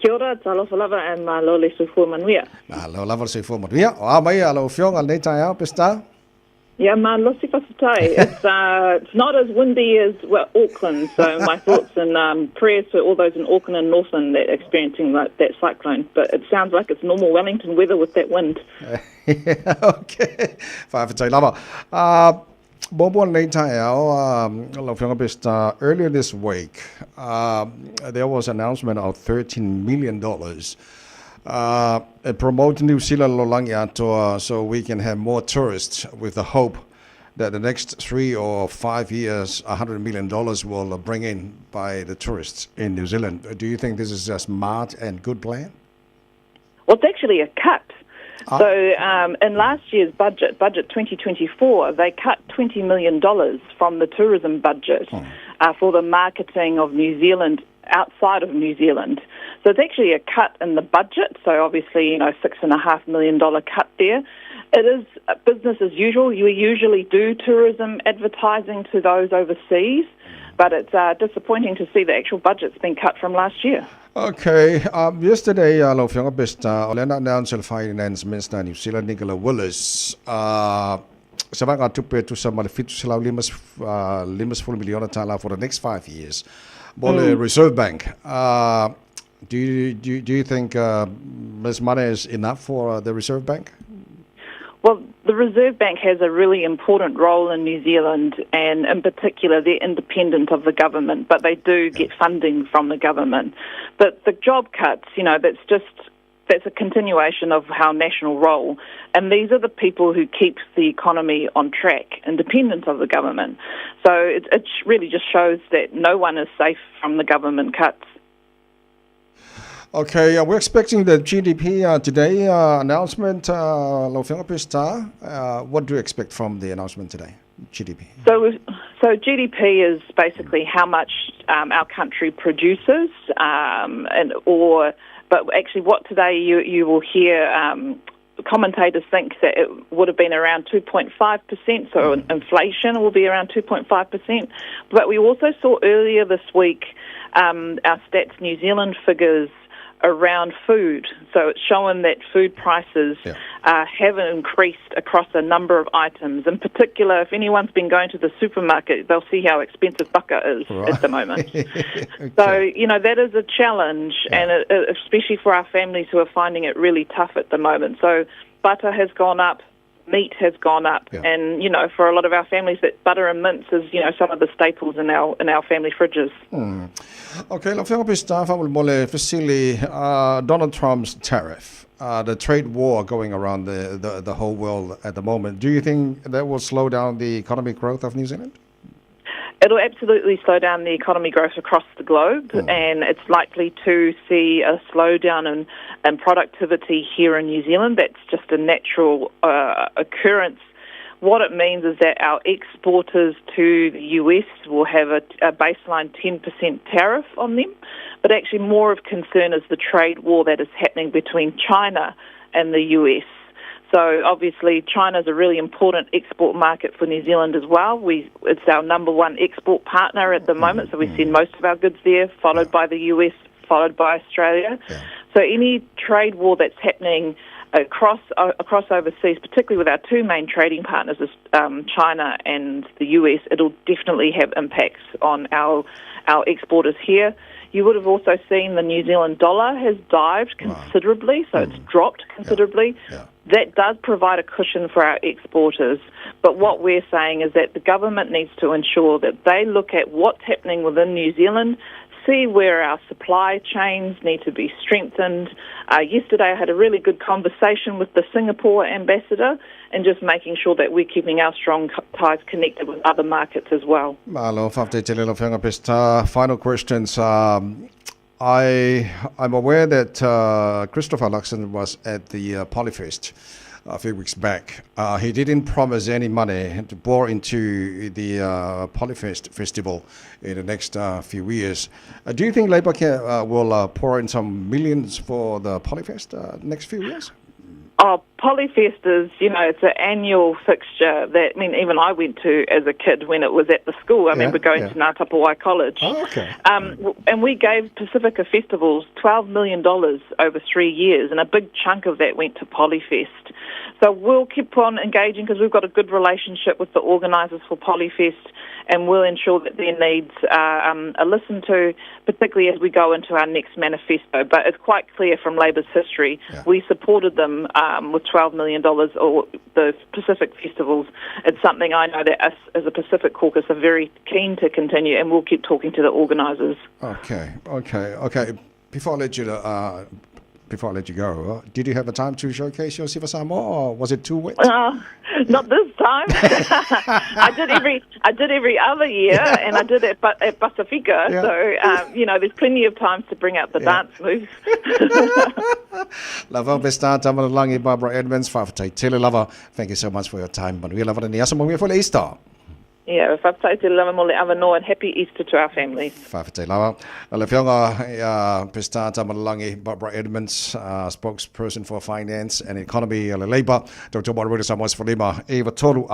Kia ora, talo falava and malo le sufua manuia. Malo lava se fo maria. O mai alo fiong al nei Taeao pesta. Yeah, malo si whakatai. It's not as windy as Auckland, so my thoughts and prayers for all those in Auckland and Northland that are experiencing that cyclone. But it sounds like it's normal Wellington weather with that wind. Okay. Whawhatai lava. Bobo nei Taeao, lo fiong pesta earlier this week. There was an announcement of $13 million. Promote New Zealand Lolangia so we can have more tourists with the hope that the next 3 or 5 years, $100 million will bring in by the tourists in New Zealand. Do you think this is a smart and good plan? Well, it's actually a cut. So in last year's budget 2024, they cut $20 million from the tourism budget for the marketing of New Zealand outside of New Zealand. So it's actually a cut in the budget. So obviously, $6.5 million cut there. It is business as usual. We usually do tourism advertising to those overseas, but it's disappointing to see the actual budget's been cut from last year. Okay. Yesterday, lo fiong pesta Olena announced Finance Minister New Zealand Nicola Willis. Sabang atupe tu sa malafit sila limas milyon tala for the next 5 years. Bole Reserve Bank. Do you think this money is enough for the Reserve Bank? Well, the Reserve Bank has a really important role in New Zealand, and in particular, they're independent of the government, but they do get funding from the government. But the job cuts, that's a continuation of our national role. And these are the people who keep the economy on track, independent of the government. So it really just shows that no one is safe from the government cuts. Okay, we're expecting the GDP today announcement. What do you expect from the announcement today, GDP? So GDP is basically how much our country produces, but actually what today you will hear commentators think that it would have been around 2.5%, so inflation will be around 2.5%. But we also saw earlier this week our Stats New Zealand figures around food. So it's showing that food prices have increased across a number of items. In particular, if anyone's been going to the supermarket, they'll see how expensive butter is at the moment. Okay. So, that is a challenge, and especially for our families who are finding it really tough at the moment. So butter has gone up, meat has gone up, and, for a lot of our families, that butter and mince is, some of the staples in our family fridges. Okay, la fiong pesta fa mole facility Donald Trump's tariff, the trade war going around the whole world at the moment. Do you think that will slow down the economic growth of New Zealand? It'll absolutely slow down the economy growth across the globe, and it's likely to see a slowdown in productivity here in New Zealand. That's just a natural occurrence. What it means is that our exporters to the US will have a baseline 10% tariff on them, but actually more of concern is the trade war that is happening between China and the US. So obviously China is a really important export market for New Zealand as well. It's our number one export partner at the moment, so we send most of our goods there, followed by the US, followed by Australia. So any trade war that's happening across overseas, particularly with our two main trading partners, China and the US, it'll definitely have impacts on our exporters here. You would have also seen the New Zealand dollar has dived considerably, so it's dropped considerably. That does provide a cushion for our exporters. But what we're saying is that the government needs to ensure that they look at what's happening within New Zealand, see where our supply chains need to be strengthened. Yesterday I had a really good conversation with the Singapore ambassador and just making sure that we're keeping our strong ties connected with other markets as well. Malu, final questions. I'm aware that Christopher Luxon was at the Polyfest a few weeks back. He didn't promise any money to pour into the Polyfest festival in the next few years. Do you think Labour will pour in some millions for the Polyfest next few years? Polyfest is, it's an annual fixture that, even I went to as a kid when it was at the school. I remember going to Ngā Tapawai College. Oh, okay. And we gave Pacifica Festivals $12 million over 3 years, and a big chunk of that went to Polyfest. So we'll keep on engaging because we've got a good relationship with the organisers for Polyfest, and we'll ensure that their needs are listened to, particularly as we go into our next manifesto. But it's quite clear from Labour's history, we supported them with $12 million, or the Pacific Festivals. It's something I know that us as a Pacific Caucus are very keen to continue, and we'll keep talking to the organisers. Okay. Before I let you go, did you have a time to showcase your Siva Samoa, or was it too wet? Not this time. I did every other year, and I did it at Pacifica. Yeah. So there's plenty of times to bring out the dance moves. Lava Besta Tamalangi Barbara Edmonds, Fafatai Tele Lava. Thank you so much for your time. But we love it in the Asamoah for Easter. Yeah, Fafatai Te Lava Mole Avanoa, and happy Easter to our families. Fafatai Lava. Lafionga Besta Tamalangi Barbara Edmonds, spokesperson for finance and economy, Labour. Dr. Barbara Edmonds for Lima, Eva Toru,